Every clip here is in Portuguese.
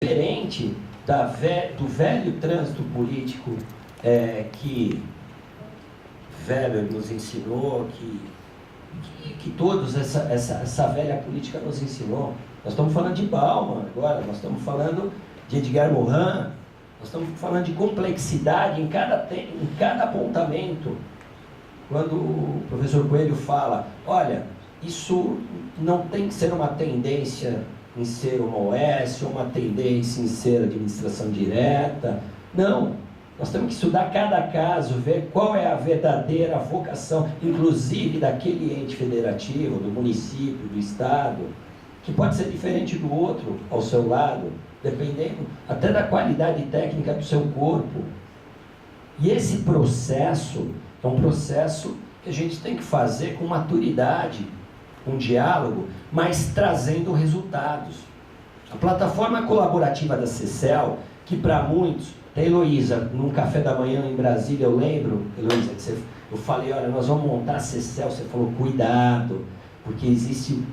Diferente do velho trânsito político que Weber nos ensinou, que todos essa velha política nos ensinou. Nós estamos falando de Bauman agora, nós estamos falando de Edgar Morin, nós estamos falando de complexidade em cada apontamento. Quando o professor Coelho fala, olha, isso não tem que ser uma tendência em ser uma OS, ou uma tendência em ser administração direta. Não, nós temos que estudar cada caso, ver qual é a verdadeira vocação, inclusive daquele ente federativo, do município, do estado, que pode ser diferente do outro ao seu lado, dependendo até da qualidade técnica do seu corpo. E esse processo é um processo que a gente tem que fazer com maturidade, um diálogo, mas trazendo resultados. A plataforma colaborativa da CCEL, que para muitos, até Heloísa, num café da manhã em Brasília, eu lembro, Heloísa, que eu falei, olha, nós vamos montar a CCEL, você falou, cuidado, porque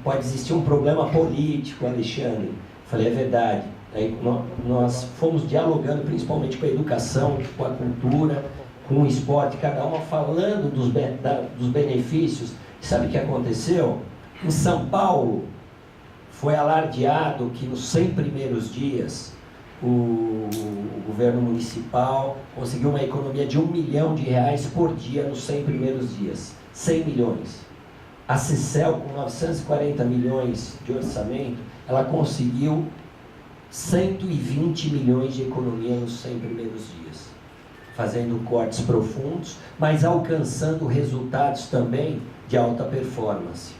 pode existir um problema político, Alexandre. Eu falei, é verdade. Aí nós fomos dialogando principalmente com a educação, com a cultura, com o esporte, cada uma falando dos benefícios. E sabe o que aconteceu? Em São Paulo, foi alardeado que nos 100 primeiros dias, o governo municipal conseguiu uma economia de R$1 milhão por dia nos 100 primeiros dias. 100 milhões. A CCEL, com 940 milhões de orçamento, ela conseguiu 120 milhões de economia nos 100 primeiros dias. Fazendo cortes profundos, mas alcançando resultados também de alta performance.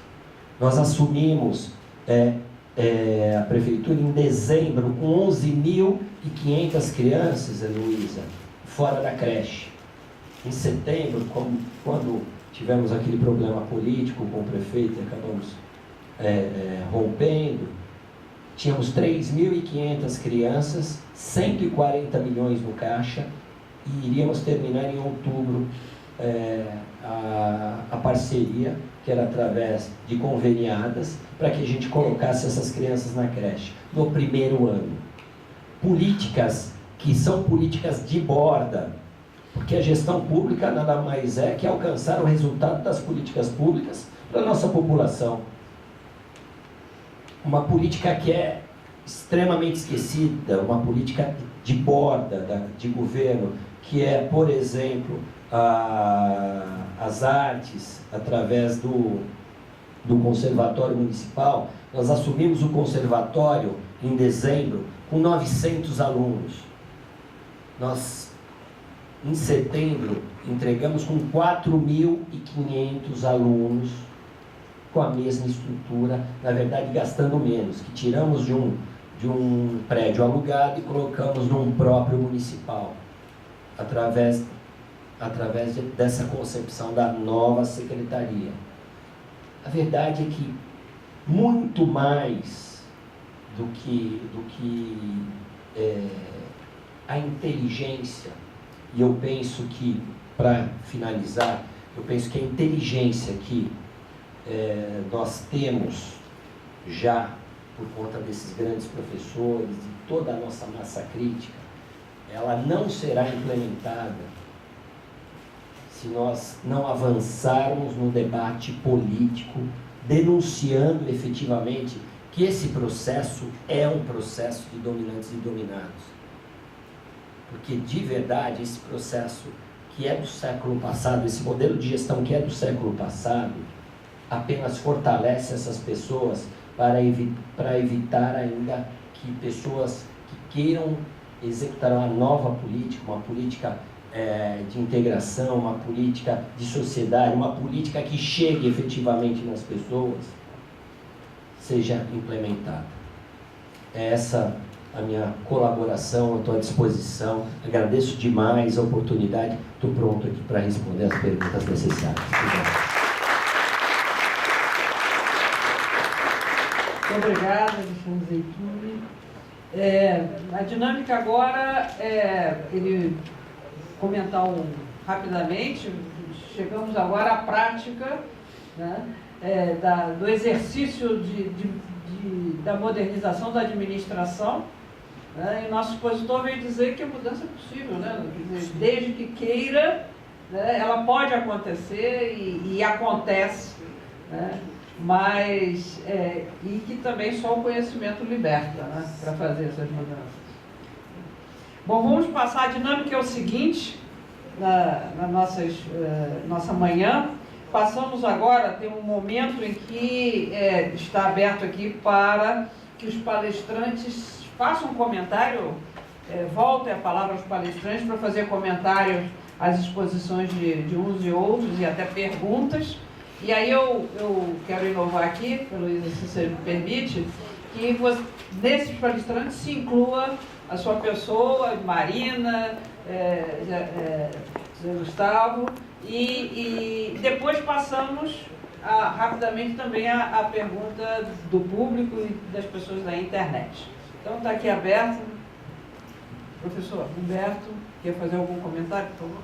Nós assumimos a prefeitura em dezembro com 11.500 crianças, Heloísa, fora da creche. Em setembro, quando tivemos aquele problema político com o prefeito e acabamos rompendo, tínhamos 3.500 crianças, 140 milhões no caixa, e iríamos terminar em outubro a parceria, que era através de conveniadas, para que a gente colocasse essas crianças na creche, no primeiro ano. Políticas que são políticas de borda, porque a gestão pública nada mais é que alcançar o resultado das políticas públicas para a nossa população. Uma política que é extremamente esquecida, uma política de borda de governo, que é, por exemplo, as artes, através do Conservatório Municipal. Nós assumimos o Conservatório em dezembro com 900 alunos. Nós, em setembro, entregamos com 4.500 alunos, com a mesma estrutura, na verdade gastando menos, que tiramos de um prédio alugado e colocamos num próprio municipal, através dessa concepção da nova secretaria. A verdade é que muito mais do que a inteligência, e eu penso que, para finalizar, eu penso que a inteligência que nós temos já, por conta desses grandes professores e toda a nossa massa crítica, ela não será implementada se nós não avançarmos no debate político, denunciando efetivamente que esse processo é um processo de dominantes e dominados. Porque, de verdade, esse processo que é do século passado, esse modelo de gestão que é do século passado, apenas fortalece essas pessoas para evitar ainda que pessoas que queiram executar uma nova política, uma política de integração, uma política de sociedade, uma política que chegue efetivamente nas pessoas, seja implementada. É essa a minha colaboração, eu estou à disposição, agradeço demais a oportunidade, estou pronto aqui para responder as perguntas necessárias. Muito obrigada, Alexandre Zeituni. A dinâmica agora ele comentar rapidamente, chegamos agora à prática, né, do exercício da modernização da administração, né? E nosso expositor veio dizer que a mudança é possível, né? Quer dizer, desde que queira, né? Ela pode acontecer e acontece, né? Mas, e que também só o conhecimento liberta, né? Para fazer essas mudanças. Bom, vamos passar. A dinâmica é o seguinte, na nossa manhã. Passamos agora, tem um momento em que está aberto aqui para que os palestrantes façam um comentário, voltem a palavra aos palestrantes para fazer comentários às exposições de uns e outros e até perguntas. E aí eu quero inovar aqui, Luísa, se você me permite, que nesses palestrantes se inclua a sua pessoa, Marina, Zé Gustavo, e depois passamos rapidamente também a pergunta do público e das pessoas da internet. Então está aqui aberto. Professor Humberto, quer fazer algum comentário, por favor?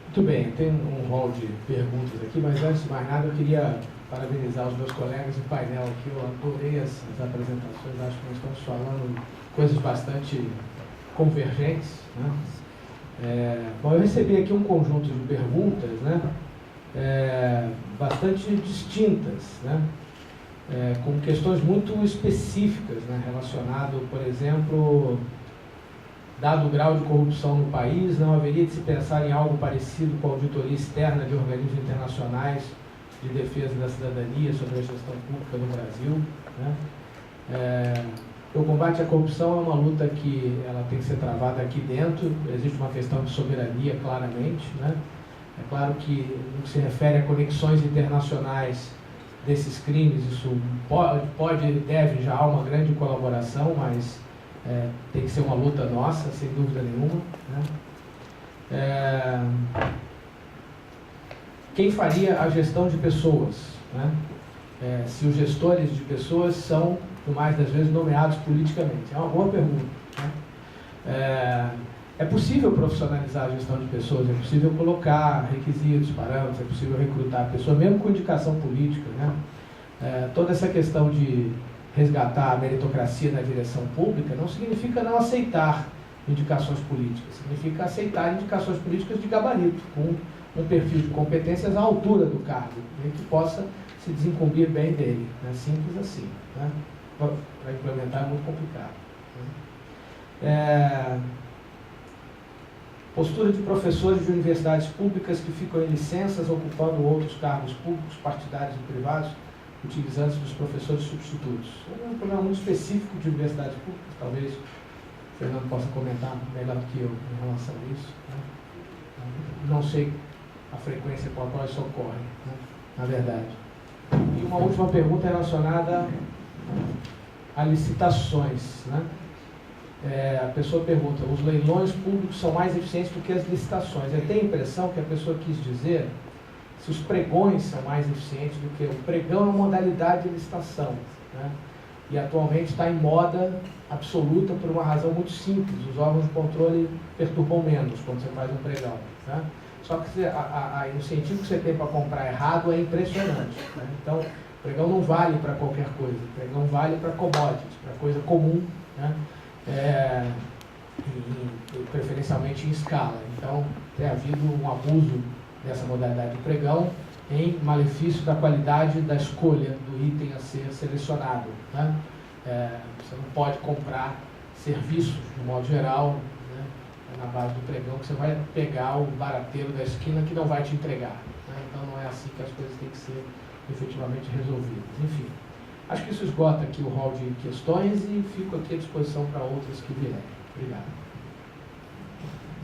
Muito bem, tem um rol de perguntas aqui, mas antes de mais nada eu queria parabenizar os meus colegas do painel aqui. Eu adorei as apresentações, acho que nós estamos falando coisas bastante convergentes, né? Bom, eu recebi aqui um conjunto de perguntas, né? Bastante distintas, né? Com questões muito específicas, né? Relacionado, por exemplo, dado o grau de corrupção no país, não haveria de se pensar em algo parecido com a auditoria externa de organismos internacionais de defesa da cidadania sobre a gestão pública no Brasil, né? O combate à corrupção é uma luta que ela tem que ser travada aqui dentro. Existe uma questão de soberania, claramente, né? É claro que, no que se refere a conexões internacionais desses crimes, isso deve já há uma grande colaboração, mas tem que ser uma luta nossa, sem dúvida nenhuma, né? Quem faria a gestão de pessoas, né? Se os gestores de pessoas são, por mais das vezes, nomeados politicamente? É uma boa pergunta, né? É possível profissionalizar a gestão de pessoas, é possível colocar requisitos, parâmetros, é possível recrutar pessoas, mesmo com indicação política, né? Toda essa questão de resgatar a meritocracia na direção pública não significa não aceitar indicações políticas, significa aceitar indicações políticas de gabarito, com um perfil de competências à altura do cargo, né, que possa se desincumbir bem dele, né? Simples assim, né? Para implementar é muito complicado, né? Postura de professores de universidades públicas que ficam em licenças ocupando outros cargos públicos, partidários e privados, utilizando-se dos professores substitutos. É um problema muito específico de universidades públicas, talvez o Fernando possa comentar melhor do que eu em relação a isso, né? Não sei a frequência com a qual isso ocorre, né? Na verdade. E uma última pergunta relacionada a licitações, né? A pessoa pergunta, os leilões públicos são mais eficientes do que as licitações? Eu tenho a impressão que a pessoa quis dizer se os pregões são mais eficientes do que... O pregão é uma modalidade de licitação, né? E atualmente está em moda absoluta por uma razão muito simples. Os órgãos de controle perturbam menos quando você faz um pregão, né? Só que o incentivo que você tem para comprar errado é impressionante, né? Então, o pregão não vale para qualquer coisa. O pregão vale para commodities, para coisa comum, né? Preferencialmente em escala. Então, tem havido um abuso dessa modalidade de pregão em malefício da qualidade da escolha do item a ser selecionado, né? Você não pode comprar serviços, de modo geral, né, na base do pregão, que você vai pegar o barateiro da esquina que não vai te entregar, né? Então não é assim que as coisas têm que ser efetivamente resolvidas. Enfim, acho que isso esgota aqui o rol de questões e fico aqui à disposição para outras que virem. Obrigado.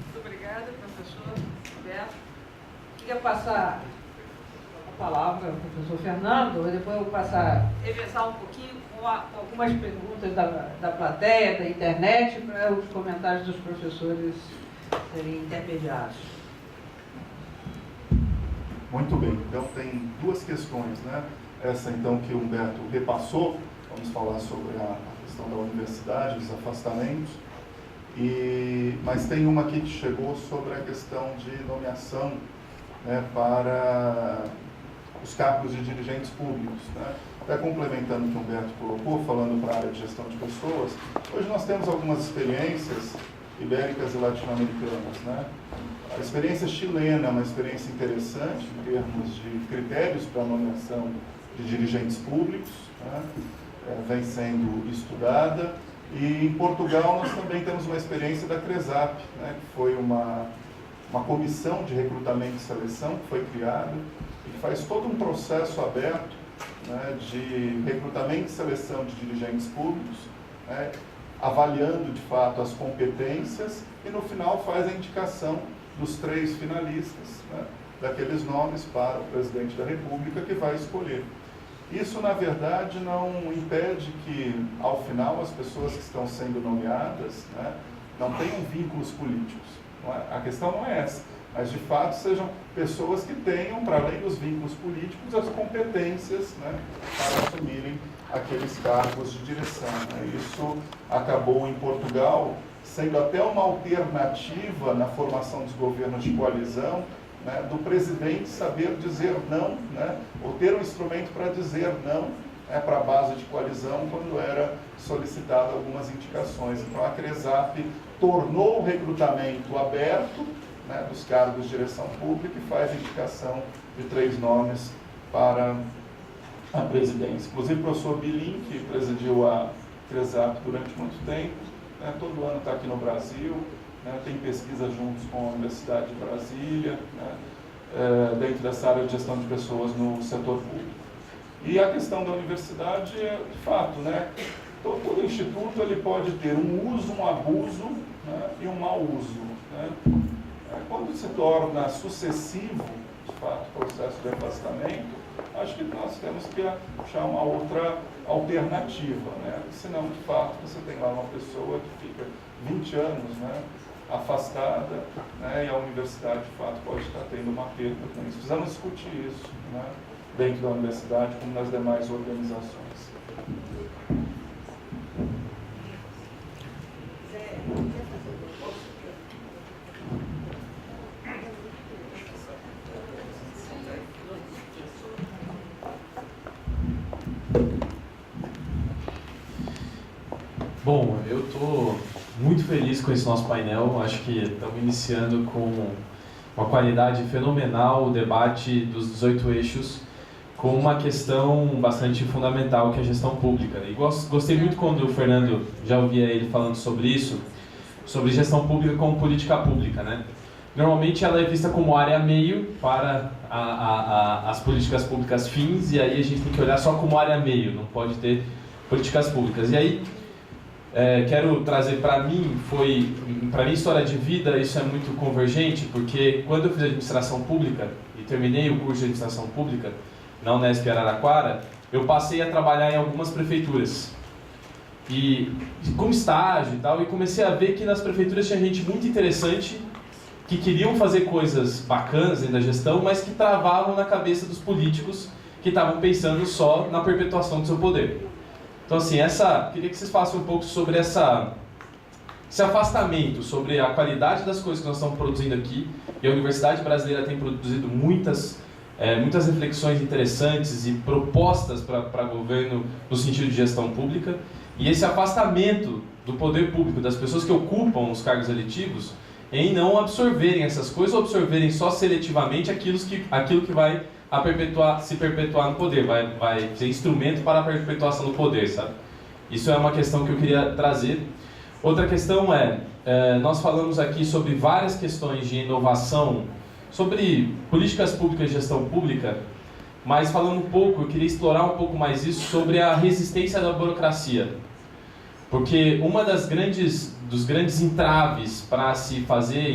Muito obrigada, professor Humberto. Queria passar a palavra ao professor Fernando, e depois eu vou revezar um pouquinho com algumas perguntas da plateia, da internet, para os comentários dos professores serem intermediados. Muito bem, então tem duas questões, né? Essa então que o Humberto repassou, vamos falar sobre a questão da universidade, os afastamentos, mas tem uma aqui que chegou sobre a questão de nomeação, né, para os cargos de dirigentes públicos, né? até complementando o que o Humberto colocou, falando para a área de gestão de pessoas, hoje nós temos algumas experiências ibéricas e latino-americanas, né? A experiência chilena é uma experiência interessante em termos de critérios para a nomeação de dirigentes públicos, né? Vem sendo estudada. E em Portugal nós também temos uma experiência da CRESAP, né? Que foi uma comissão de recrutamento e seleção que foi criada e que faz todo um processo aberto, né, de recrutamento e seleção de dirigentes públicos, né, avaliando de fato as competências e no final faz a indicação dos 3 finalistas, né, daqueles nomes para o presidente da República que vai escolher. Isso, na verdade, não impede que, ao final, as pessoas que estão sendo nomeadas, né, não tenham vínculos políticos. Não é? A questão não é essa, mas, de fato, sejam pessoas que tenham, para além dos vínculos políticos, as competências, né, para assumirem aqueles cargos de direção. Né? Isso acabou, em Portugal, sendo até uma alternativa na formação dos governos de coalizão, né, do presidente saber dizer não, né, ou ter um instrumento para dizer não, né, para a base de coalizão quando era solicitado algumas indicações. Então a CRESAP tornou o recrutamento aberto, né, dos cargos de direção pública e faz indicação de 3 nomes para a presidência. Inclusive o professor Bilim, que presidiu a CRESAP durante muito tempo, né, todo ano está aqui no Brasil, né, tem pesquisa juntos com a Universidade de Brasília, né, dentro dessa área de gestão de pessoas no setor público. E a questão da universidade é, de fato, né, todo instituto ele pode ter um uso, um abuso, né, e um mau uso. Né. Quando se torna sucessivo, de fato, o processo de afastamento, acho que nós temos que achar uma outra alternativa, né? Senão, de fato, você tem lá uma pessoa que fica 20 anos, né, afastada, né, e a universidade, de fato, pode estar tendo uma perda com isso. Precisamos discutir isso, né, dentro da universidade, como nas demais organizações. Bom, eu estou muito feliz com esse nosso painel. Acho que estamos iniciando com uma qualidade fenomenal o debate dos 18 eixos, com uma questão bastante fundamental, que é a gestão pública. E gostei muito quando o Fernando, já ouvia ele falando sobre isso, sobre gestão pública como política pública, né? Normalmente ela é vista como área meio para as políticas públicas fins, e aí a gente tem que olhar só como área meio, não pode ter políticas públicas. E aí, quero trazer para mim, para minha história de vida, isso é muito convergente, porque quando eu fiz administração pública e terminei o curso de administração pública na Unesp Araraquara, eu passei a trabalhar em algumas prefeituras. E como estágio e tal, e comecei a ver que nas prefeituras tinha gente muito interessante, que queriam fazer coisas bacanas dentro da gestão, mas que travavam na cabeça dos políticos que estavam pensando só na perpetuação do seu poder. Então, assim, queria que vocês falassem um pouco sobre esse afastamento, sobre a qualidade das coisas que nós estamos produzindo aqui. E a Universidade Brasileira tem produzido muitas reflexões interessantes e propostas para governo no sentido de gestão pública. E esse afastamento do poder público, das pessoas que ocupam os cargos eletivos, em não absorverem essas coisas, ou absorverem só seletivamente aquilo que vai se perpetuar no poder, vai ser instrumento para a perpetuação do poder, sabe? Isso é uma questão que eu queria trazer. Outra questão nós falamos aqui sobre várias questões de inovação, sobre políticas públicas e gestão pública, mas falando um pouco, eu queria explorar um pouco mais isso sobre a resistência da burocracia. Porque uma dos grandes entraves para se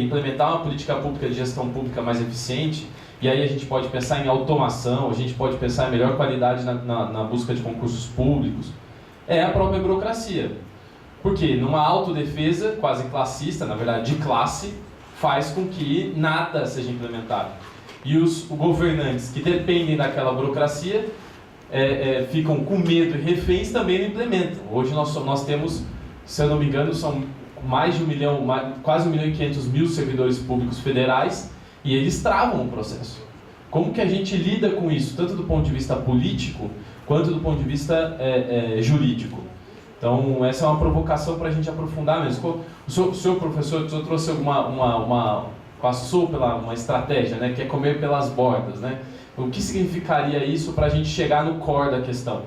implementar uma política pública de gestão pública mais eficiente, e aí a gente pode pensar em automação, a gente pode pensar em melhor qualidade na busca de concursos públicos, é a própria burocracia. Porque numa autodefesa quase classista, na verdade de classe, faz com que nada seja implementado. E os governantes que dependem daquela burocracia ficam com medo e reféns, também não implementam. Hoje nós temos, se eu não me engano, são quase 1.500.000 servidores públicos federais, e eles travam o processo. Como que a gente lida com isso, tanto do ponto de vista político, quanto do ponto de vista jurídico. Então, essa é uma provocação para a gente aprofundar mesmo. O senhor professor, o senhor trouxe passou pela uma estratégia, né, que é comer pelas bordas, né? O que significaria isso para a gente chegar no core da questão,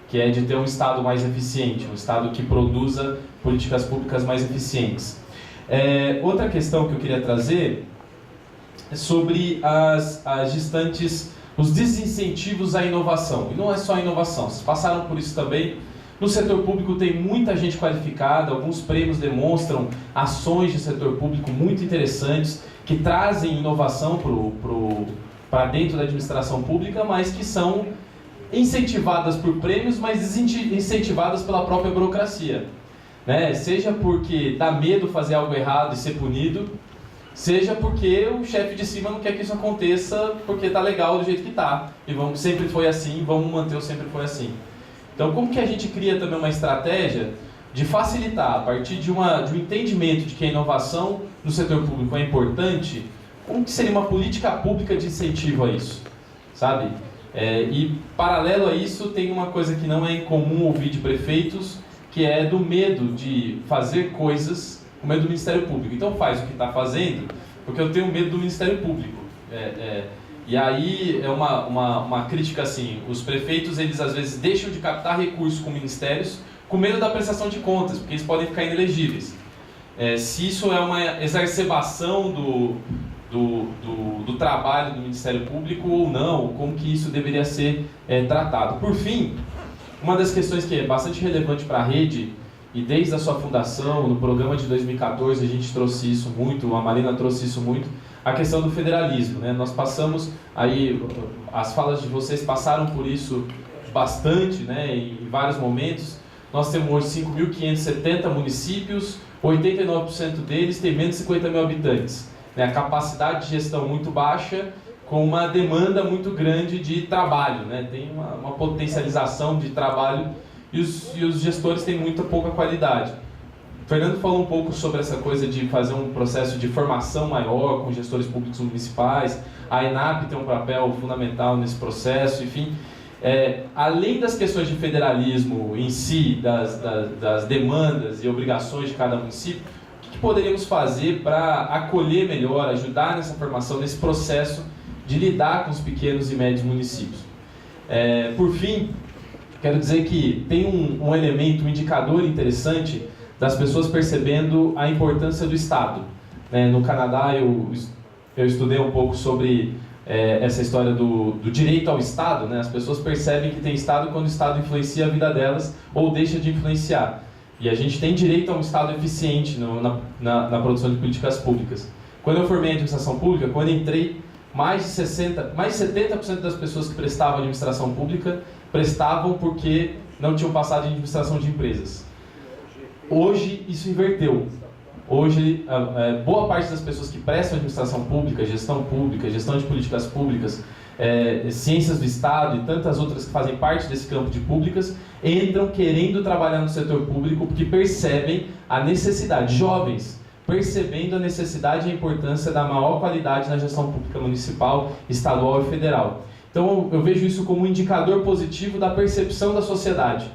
que é de ter um Estado mais eficiente, um Estado que produza políticas públicas mais eficientes. Outra questão que eu queria trazer é sobre os desincentivos à inovação. E não é só a inovação, vocês passaram por isso também. No setor público tem muita gente qualificada, alguns prêmios demonstram ações de setor público muito interessantes, que trazem inovação para dentro da administração pública, mas que são incentivadas por prêmios, mas desincentivadas pela própria burocracia. Né? Seja porque dá medo fazer algo errado e ser punido, seja porque o chefe de cima não quer que isso aconteça porque está legal do jeito que está. E sempre foi assim, vamos manter o sempre foi assim. Então, como que a gente cria também uma estratégia de facilitar, a partir de um entendimento de que a inovação no setor público é importante, como que seria uma política pública de incentivo a isso, sabe? E, paralelo a isso, tem uma coisa que não é incomum ouvir de prefeitos, que é do medo de fazer coisas com medo do Ministério Público. Então, faz o que está fazendo, porque eu tenho medo do Ministério Público. E aí é uma crítica assim, os prefeitos eles às vezes deixam de captar recursos com ministérios com medo da prestação de contas, porque eles podem ficar inelegíveis. Se isso é uma exacerbação do trabalho do Ministério Público ou não, como que isso deveria ser tratado. Por fim, uma das questões que é bastante relevante para a rede, e desde a sua fundação, no programa de 2014 a gente trouxe isso muito, a Marina trouxe isso muito, a questão do federalismo, né? Nós passamos, aí as falas de vocês passaram por isso bastante, né? Em vários momentos. Nós temos hoje 5.570 municípios, 89% deles têm menos de 50 mil habitantes. Né? A capacidade de gestão muito baixa, com uma demanda muito grande de trabalho, né? Tem uma potencialização de trabalho e os gestores têm muito pouca qualidade. O Fernando falou um pouco sobre essa coisa de fazer um processo de formação maior com gestores públicos municipais. A ENAP tem um papel fundamental nesse processo, enfim. Além das questões de federalismo em si, das demandas e obrigações de cada município, o que poderíamos fazer para acolher melhor, ajudar nessa formação, nesse processo de lidar com os pequenos e médios municípios? Por fim, quero dizer que tem um elemento, um indicador interessante das pessoas percebendo a importância do Estado. No Canadá, eu estudei um pouco sobre essa história do direito ao Estado. Né? As pessoas percebem que tem Estado quando o Estado influencia a vida delas ou deixa de influenciar. E a gente tem direito a um Estado eficiente na produção de políticas públicas. Quando eu formei em administração pública, quando entrei, mais de 70% das pessoas que prestavam administração pública prestavam porque não tinham passado em administração de empresas. Hoje isso inverteu. Hoje, boa parte das pessoas que prestam administração pública, gestão de políticas públicas, ciências do Estado e tantas outras que fazem parte desse campo de públicas, entram querendo trabalhar no setor público porque percebem a necessidade, jovens, percebendo a necessidade e a importância da maior qualidade na gestão pública municipal, estadual e federal. Então eu vejo isso como um indicador positivo da percepção da sociedade.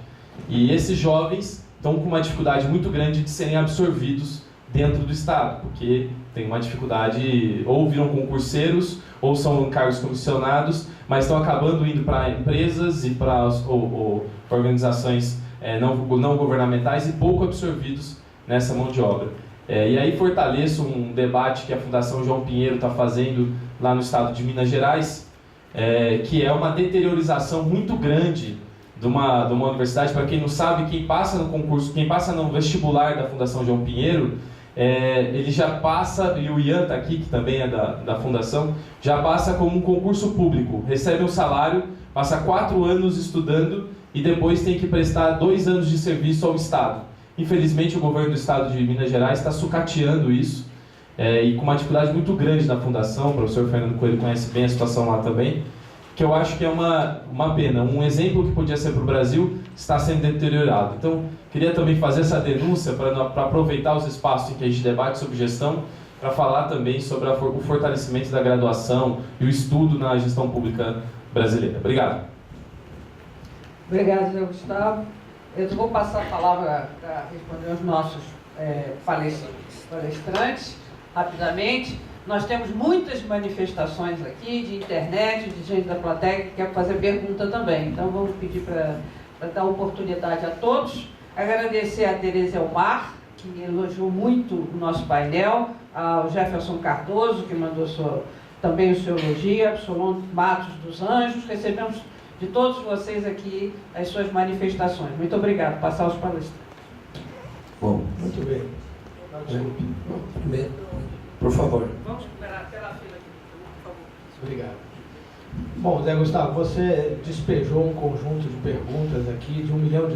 E esses jovens estão com uma dificuldade muito grande de serem absorvidos dentro do Estado, porque tem uma dificuldade, ou viram concurseiros, ou são cargos comissionados, mas estão acabando indo para empresas e para organizações não governamentais e pouco absorvidos nessa mão de obra. E aí fortaleço um debate que a Fundação João Pinheiro está fazendo lá no estado de Minas Gerais, que é uma deteriorização muito grande de uma universidade. Para quem não sabe, quem passa no concurso, quem passa no vestibular da Fundação João Pinheiro, ele já passa, e o Ian está aqui, que também é da Fundação, já passa como um concurso público, recebe um salário, passa 4 anos estudando e depois tem que prestar 2 anos de serviço ao Estado. Infelizmente, o governo do Estado de Minas Gerais está sucateando isso, e com uma dificuldade muito grande na Fundação. O professor Fernando Coelho conhece bem a situação lá também, que eu acho que é uma pena. Um exemplo que podia ser para o Brasil está sendo deteriorado. Então, queria também fazer essa denúncia para aproveitar os espaços em que a gente debate sobre gestão, para falar também sobre o fortalecimento da graduação e o estudo na gestão pública brasileira. Obrigado. Obrigado, Zé Gustavo. Eu vou passar a palavra para responder aos nossos palestrantes, rapidamente. Nós temos muitas manifestações aqui, de internet, de gente da plateia que quer fazer pergunta também. Então, vamos pedir para dar oportunidade a todos. Agradecer a Tereza Elmar, que elogiou muito o nosso painel, ao Jefferson Cardoso, que mandou também o seu elogio, Absolon Matos dos Anjos. Recebemos de todos vocês aqui as suas manifestações. Muito obrigado. Passar aos palestrantes. Bom, Muito bem. primeiro, por favor. Vamos esperar pela fila aqui, por favor. Obrigado. Bom, Zé Gustavo, você despejou um conjunto de perguntas aqui de $1 milhão,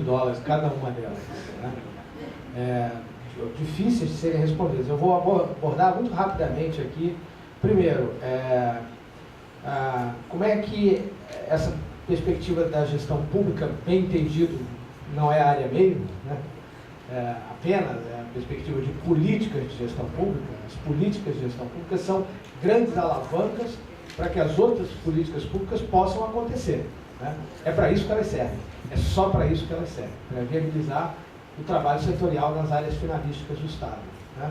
cada uma delas, né? Difíceis de serem respondidas. Eu vou abordar muito rapidamente aqui. Primeiro, como é que essa perspectiva da gestão pública, bem entendido, não é a área mesmo, né? Apenas a perspectiva de políticas de gestão pública. As políticas de gestão pública são grandes alavancas para que as outras políticas públicas possam acontecer, né? É para isso que elas servem, é só para isso que elas servem, para viabilizar o trabalho setorial nas áreas finalísticas do Estado, né?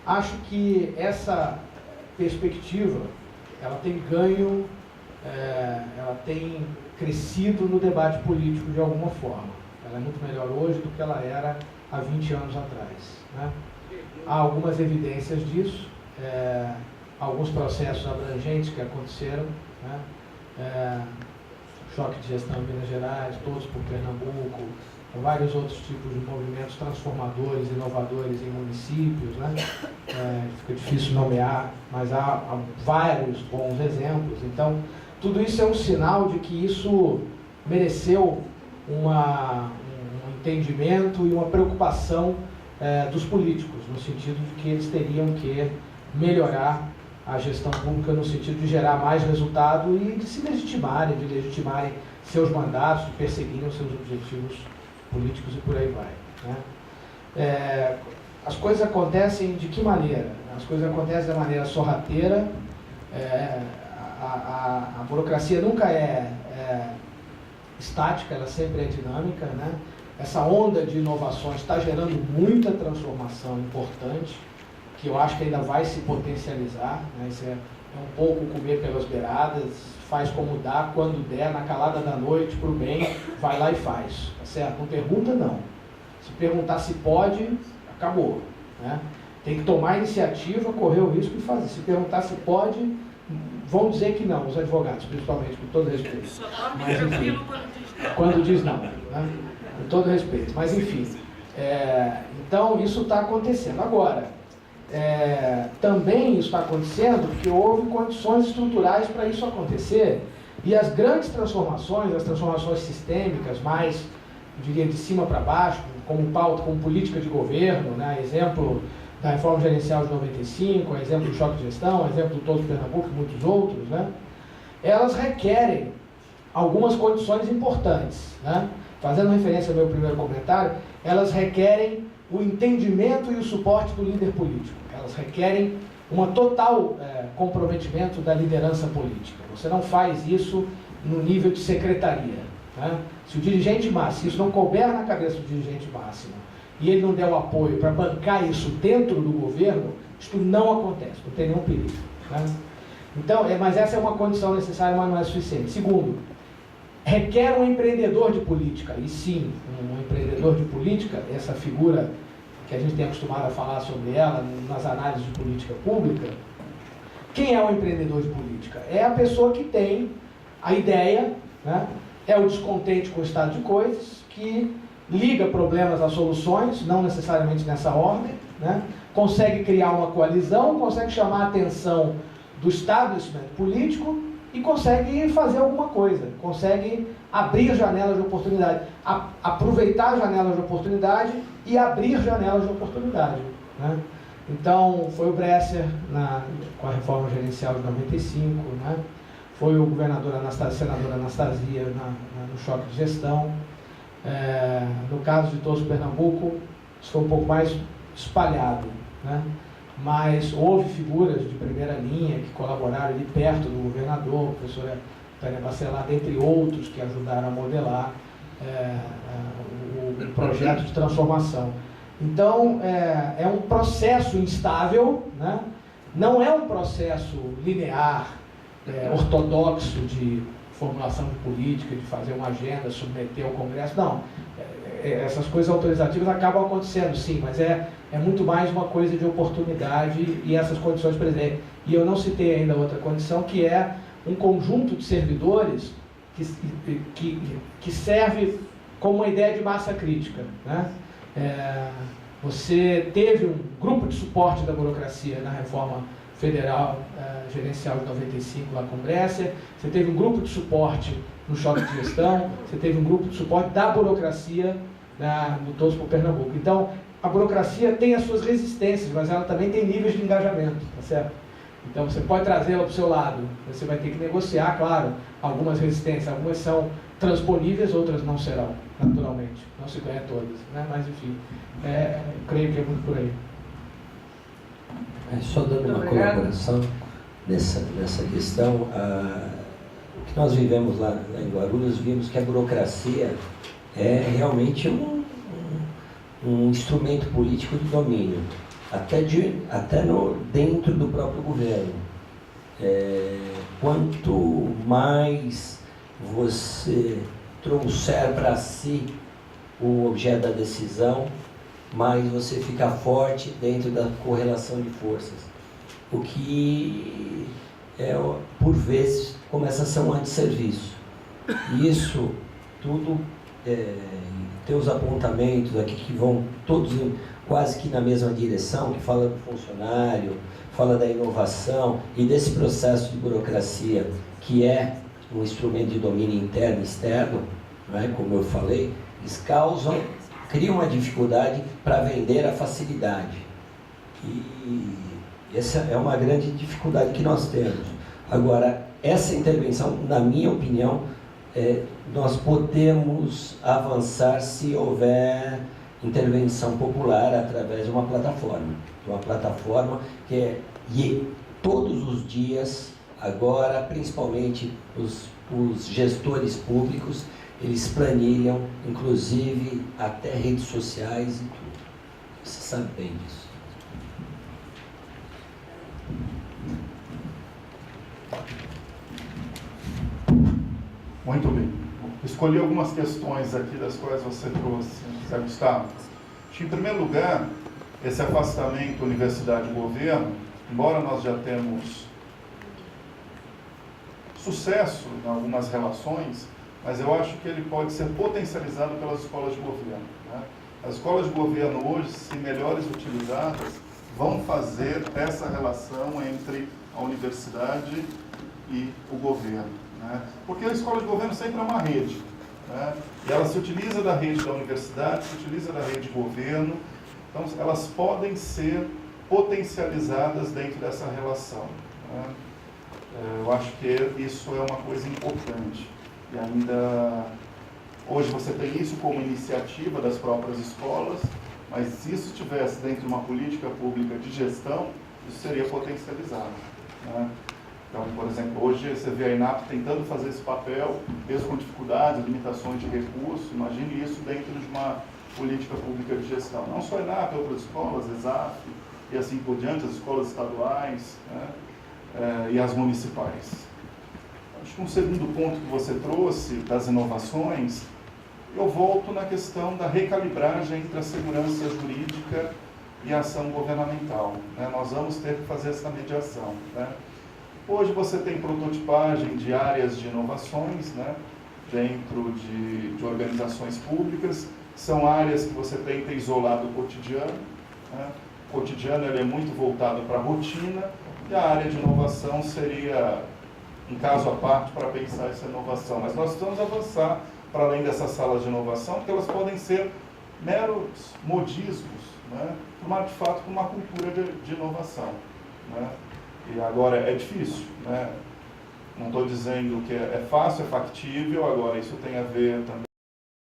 Acho que essa perspectiva, ela tem ganho, ela tem crescido no debate político de alguma forma. Ela é muito melhor hoje do que ela era há 20 anos atrás, né? Há algumas evidências disso, alguns processos abrangentes que aconteceram, né? Choque de gestão em Minas Gerais, todos por Pernambuco, vários outros tipos de movimentos transformadores, inovadores em municípios, né? Fica difícil nomear, mas há vários bons exemplos. Então, tudo isso é um sinal de que isso mereceu um entendimento e uma preocupação dos políticos, no sentido de que eles teriam que melhorar a gestão pública no sentido de gerar mais resultado e de se legitimarem, seus mandatos, de perseguirem os seus objetivos políticos e por aí vai, né? As coisas acontecem de que maneira? As coisas acontecem da maneira sorrateira. A burocracia nunca é estática, ela sempre é dinâmica, né? Essa onda de inovações está gerando muita transformação importante, que eu acho que ainda vai se potencializar, né? Isso é um pouco comer pelas beiradas, faz como dá, quando der, na calada da noite, para o bem, vai lá e faz, tá certo? Não pergunta, não. Se perguntar se pode, acabou, né? Tem que tomar iniciativa, correr o risco e fazer. Se perguntar se pode, vão dizer que não, os advogados, principalmente, com todo respeito. Mas, enfim, quando diz não, né? Com todo respeito. Mas, enfim, então isso está acontecendo. Agora, também isso está acontecendo porque houve condições estruturais para isso acontecer, e as grandes transformações, as transformações sistêmicas, mais, eu diria, de cima para baixo, como pauta, como política de governo, né? Exemplo da reforma gerencial de 95, exemplo do choque de gestão, exemplo do Todo Pernambuco e muitos outros, né? Elas requerem algumas condições importantes, né? Fazendo referência ao meu primeiro comentário, elas requerem o entendimento e o suporte do líder político. Elas requerem um total comprometimento da liderança política. Você não faz isso no nível de secretaria, né? Se o dirigente máximo, se isso não couber na cabeça do dirigente máximo, e ele não der o apoio para bancar isso dentro do governo, isso não acontece, não tem nenhum perigo, né? Então, mas essa é uma condição necessária, mas não é suficiente. Segundo, requer um empreendedor de política, e sim, um empreendedor de política, essa figura que a gente tem acostumado a falar sobre ela nas análises de política pública. Quem é o empreendedor de política? É a pessoa que tem a ideia, né? É o descontente com o estado de coisas, que liga problemas a soluções, não necessariamente nessa ordem, né? Consegue criar uma coalizão, consegue chamar a atenção do establishment político e consegue fazer alguma coisa, consegue abrir janelas de oportunidade, aproveitar janelas de oportunidade e abrir janelas de oportunidade, né? Então, foi o Bresser com a reforma gerencial de 95, né? Foi o senador Anastasia no choque de gestão. No caso de Todos Pernambuco, isso foi um pouco mais espalhado, né? Mas houve figuras de primeira linha que colaboraram ali perto do governador, a professora Tânia Bacelar, dentre outros que ajudaram a modelar. o projeto de transformação. Então, é um processo instável, né? Não é um processo linear, ortodoxo de formulação de política, de fazer uma agenda, submeter ao Congresso, não. Essas coisas autorizativas acabam acontecendo, sim, mas é muito mais uma coisa de oportunidade e essas condições presentes. E eu não citei ainda outra condição, que é um conjunto de servidores que serve como uma ideia de massa crítica, né? Você teve um grupo de suporte da burocracia na reforma federal gerencial de 95 lá com Bresser, você teve um grupo de suporte no choque de gestão, você teve um grupo de suporte da burocracia no Todos por Pernambuco. Então, a burocracia tem as suas resistências, mas ela também tem níveis de engajamento, tá certo? Então, você pode trazê-la para o seu lado, você vai ter que negociar, claro, algumas resistências, algumas são transponíveis, outras não serão, naturalmente, não se ganha todas, né? Mas, enfim, creio que é muito por aí. Só dando uma colaboração nessa questão, o que nós vivemos lá em Guarulhos, vimos que a burocracia é realmente um instrumento político de domínio, até dentro do próprio governo. Quanto mais você trouxer para si o objeto da decisão, mais você fica forte dentro da correlação de forças, o que por vezes começa a ser um antisserviço. E isso tudo tem os apontamentos aqui que vão todos quase que na mesma direção, que fala do funcionário, fala da inovação e desse processo de burocracia, que é um instrumento de domínio interno e externo, né, como eu falei, eles criam uma dificuldade para vender a facilidade. E essa é uma grande dificuldade que nós temos. Agora, essa intervenção, na minha opinião, nós podemos avançar se houver intervenção popular através de uma plataforma. Uma plataforma e todos os dias, agora, principalmente os gestores públicos, eles planilham, inclusive, até redes sociais e tudo. Você sabe bem disso. Muito bem. Escolhi algumas questões aqui das quais você trouxe, Zé Gustavo. Acho que, em primeiro lugar, esse afastamento universidade-governo, embora nós já temos sucesso em algumas relações, mas eu acho que ele pode ser potencializado pelas escolas de governo, né? As escolas de governo hoje, se melhores utilizadas, vão fazer essa relação entre a universidade e o governo, né? Porque a escola de governo sempre é uma rede, né? E ela se utiliza da rede da universidade, se utiliza da rede de governo, então elas podem ser potencializadas dentro dessa relação, né? Eu acho que isso é uma coisa importante. E ainda hoje você tem isso como iniciativa das próprias escolas, mas se isso estivesse dentro de uma política pública de gestão, isso seria potencializado, né? Então, por exemplo, hoje você vê a INAP tentando fazer esse papel, mesmo com dificuldades, limitações de recursos. Imagine isso dentro de uma política pública de gestão. Não só a INAP, outras escolas, ESAF e assim por diante, as escolas estaduais, né? E as municipais. Acho que um segundo ponto que você trouxe das inovações, eu volto na questão da recalibragem entre a segurança jurídica e a ação governamental, né? Nós vamos ter que fazer essa mediação, né? Hoje você tem prototipagem de áreas de inovações, né? Dentro de organizações públicas, são áreas que você tenta isolar do cotidiano, né? O cotidiano ele é muito voltado para a rotina, e a área de inovação seria um caso à parte para pensar essa inovação. Mas nós precisamos avançar para além dessas salas de inovação, porque elas podem ser meros modismos, né? Mas de fato com uma cultura de inovação, né? E agora é difícil, né? Não estou dizendo que é fácil, é factível, agora isso tem a ver também